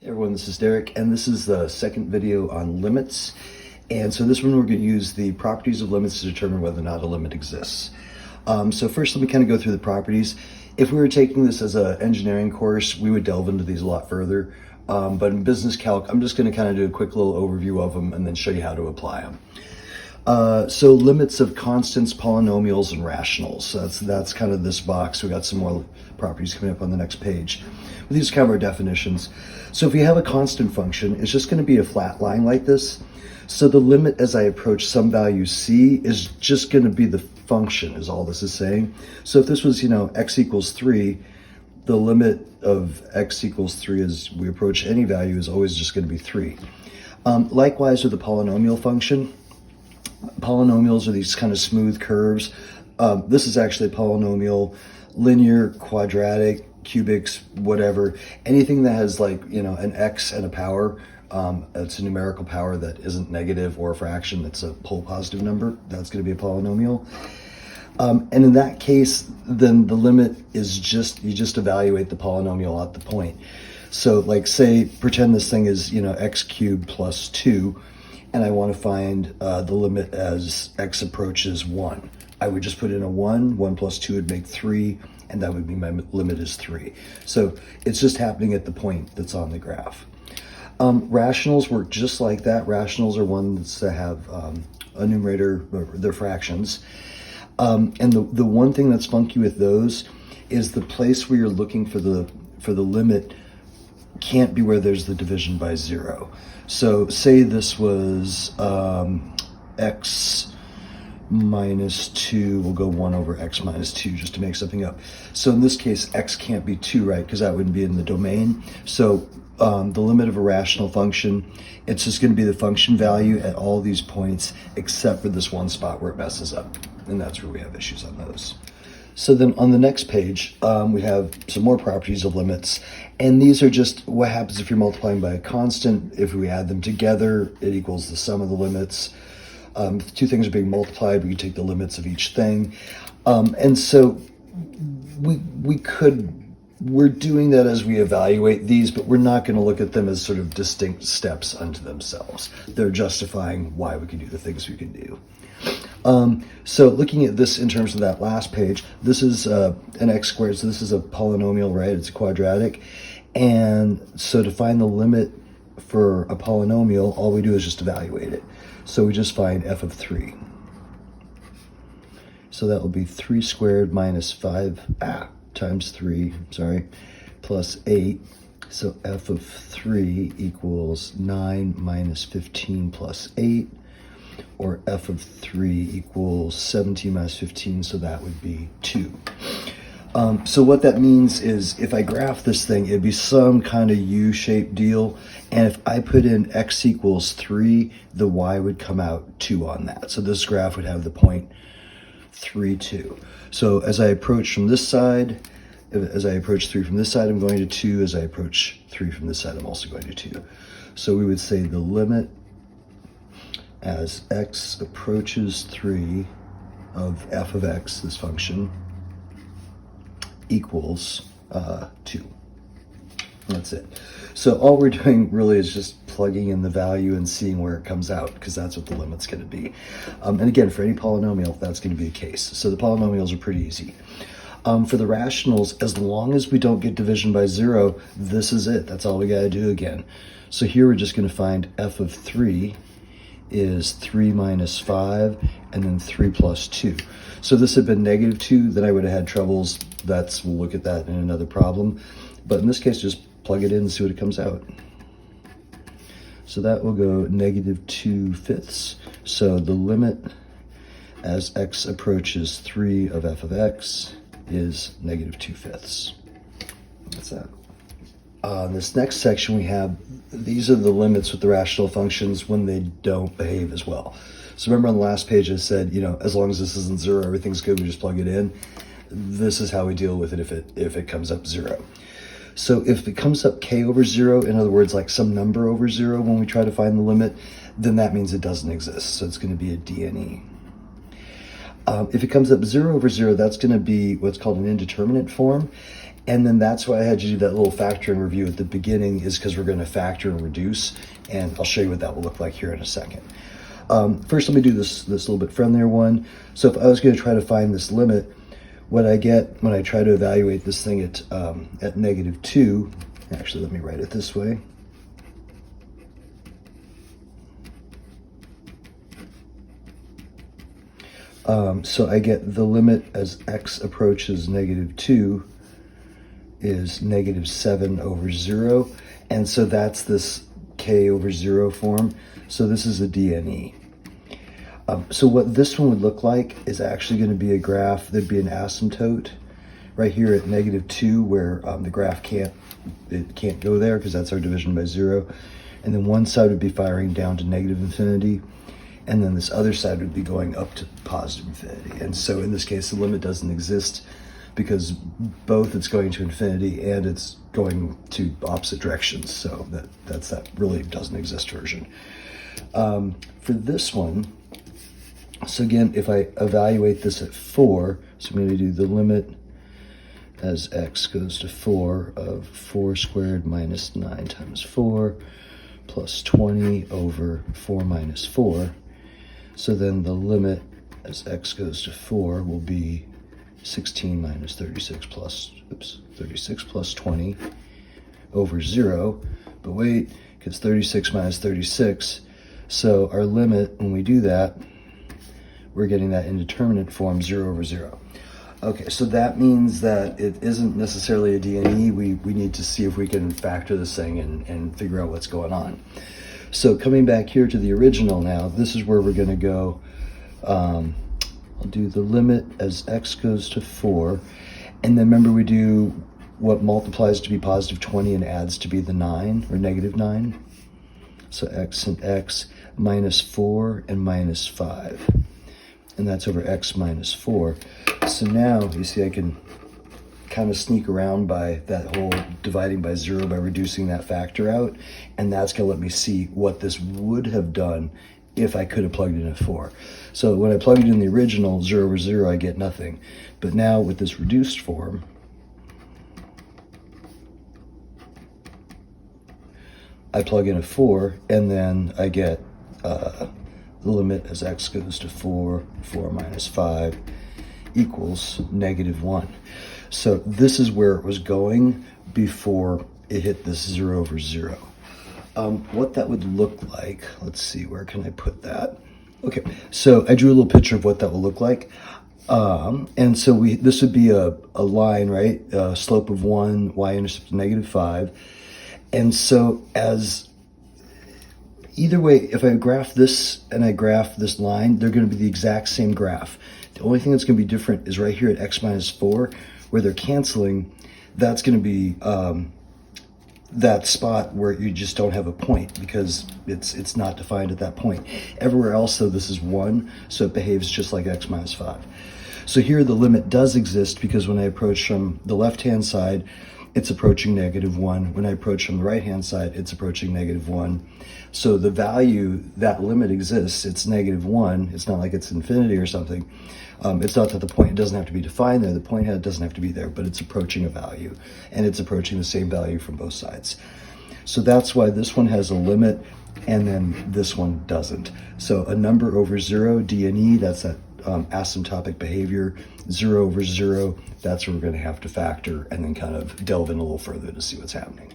Hey everyone, this is Derek, and this is the second video on limits. And so this one we're going to use the properties of limits to determine whether or not a limit exists. So first let me kind of go through the properties. If we were taking this as an engineering course, we would delve into these a lot further. But in business calc, I'm just going to kind of do a quick little overview of them and then show you how to apply them. So limits of constants, polynomials, and rationals. So that's kind of this box. We got some more properties coming up on the next page. But these are kind of our definitions. So if we have a constant function, it's just going to be a flat line like this. So the limit as I approach some value c is just going to be the function, is all this is saying. So if this was, x equals 3, the limit of x equals 3 as we approach any value is always just going to be 3. Likewise with the polynomial function. Polynomials are these kind of smooth curves. This is actually a polynomial, linear, quadratic, cubics, whatever. Anything that has an x and a power, it's a numerical power that isn't negative or a fraction, it's a whole positive number, that's going to be a polynomial. And in that case, then the limit is you just evaluate the polynomial at the point. So say, pretend this thing is, x cubed plus 2, and I want to find the limit as x approaches 1. I would just put in a 1, 1 plus 2 would make 3, and that would be my limit is 3. So it's just happening at the point that's on the graph. Rationals work just like that. Rationals are ones that have a numerator, they're fractions. And the one thing that's funky with those is the place where you're looking for the limit can't be where there's the division by 0. So say this was x minus 2, we'll go 1 over x minus 2 just to make something up. So in this case, x can't be 2, right? Because that wouldn't be in the domain. So the limit of a rational function, it's just going to be the function value at all these points except for this one spot where it messes up. And that's where we have issues on those. So then on the next page, we have some more properties of limits. And these are just what happens if you're multiplying by a constant. If we add them together, it equals the sum of the limits. If two things are being multiplied, we can take the limits of each thing. And so we're doing that as we evaluate these, but we're not going to look at them as sort of distinct steps unto themselves. They're justifying why we can do the things we can do. So looking at this in terms of that last page, this is an x squared, so this is a polynomial, right? It's a quadratic. And so to find the limit for a polynomial, all we do is just evaluate it. So we just find f of 3. So that will be 3 squared minus 5 times 3, plus 8. So f of 3 equals 9 minus 15 plus 8. Or f of 3 equals 17 minus 15, so that would be 2. So what that means is if I graph this thing, it'd be some kind of U-shaped deal. And if I put in x equals 3, the y would come out 2 on that. So this graph would have the point 3, 2. So as I approach from this side, as I approach 3 from this side, I'm going to 2. As I approach 3 from this side, I'm also going to 2. So we would say the limit as x approaches 3 of f of x, this function, equals 2. That's it. So all we're doing really is just plugging in the value and seeing where it comes out, because that's what the limit's going to be. And again, for any polynomial, that's going to be the case. So the polynomials are pretty easy. For the rationals, as long as we don't get division by 0, this is it. That's all we got to do again. So here we're just going to find f of 3 is 3 minus 5, and then 3 plus 2. So if this had been negative 2, then I would have had troubles. We'll look at that in another problem. But in this case, just plug it in and see what it comes out. So that will go negative 2 fifths. So the limit as x approaches 3 of f of x is negative 2 fifths. That's that. This next section we have, these are the limits with the rational functions when they don't behave as well. So remember on the last page I said, as long as this isn't 0, everything's good, we just plug it in. This is how we deal with it if it comes up 0. So if it comes up k over 0, in other words, like some number over 0 when we try to find the limit, then that means it doesn't exist. So it's going to be a DNE. If it comes up 0 over 0, that's going to be what's called an indeterminate form. And then that's why I had you do that little factoring review at the beginning, is because we're going to factor and reduce, and I'll show you what that will look like here in a second. First, let me do this little bit friendlier one. So if I was going to try to find this limit, what I get when I try to evaluate this thing at -2, actually let me write it this way. So I get the limit as x approaches -2 is -7/0, and so that's this k over 0 form. So this is a DNE. So what this one would look like is actually going to be a graph. There'd be an asymptote right here at -2, where the graph can't go there because that's our division by 0, and then one side would be firing down to -infinity, and then this other side would be going up to +infinity. And so in this case, the limit doesn't exist because both it's going to infinity and it's going to opposite directions. So that's that really doesn't exist version. For this one, so again, if I evaluate this at 4, so I'm going to do the limit as x goes to 4 of 4 squared minus 9 times 4 plus 20 over 4 minus 4. So then the limit as x goes to 4 will be 16 minus 36 plus 20 over 0. But wait, because 36 minus 36. So our limit, when we do that, we're getting that indeterminate form 0/0. Okay, so that means that it isn't necessarily a DNE. We need to see if we can factor this thing and figure out what's going on. So coming back here to the original now, this is where we're going to go. I'll do the limit as x goes to 4. And then remember, we do what multiplies to be positive 20 and adds to be the 9 or -9. So x and x minus 4 and minus 5. And that's over x minus 4. So now you see I can kind of sneak around by that whole dividing by 0 by reducing that factor out, and that's going to let me see what this would have done if I could have plugged in a 4. So when I plugged in the original 0/0, I get nothing. But now with this reduced form, I plug in a 4, and then I get the limit as x goes to 4, 4 minus 5 equals -1. So this is where it was going before it hit this 0/0. What that would look like, let's see, where can I put that? Okay, so I drew a little picture of what that will look like. And so this would be a line, right? Slope of 1, y-intercept -5. And so as either way, if I graph this and I graph this line, they're going to be the exact same graph. The only thing that's going to be different is right here at x minus 4, where they're canceling. That's going to be that spot where you just don't have a point because it's not defined at that point. Everywhere else, though, this is 1, so it behaves just like x minus 5. So here the limit does exist because when I approach from the left-hand side, it's approaching -1. When I approach from the right-hand side, it's approaching -1. So the value, that limit exists. It's -1. It's not like it's infinity or something. It's not that the point doesn't have to be defined there. The point doesn't have to be there, but it's approaching a value, and it's approaching the same value from both sides. So that's why this one has a limit, and then this one doesn't. So a number over 0, DNE, that's that asymptotic behavior. 0/0, that's where we're going to have to factor and then kind of delve in a little further to see what's happening.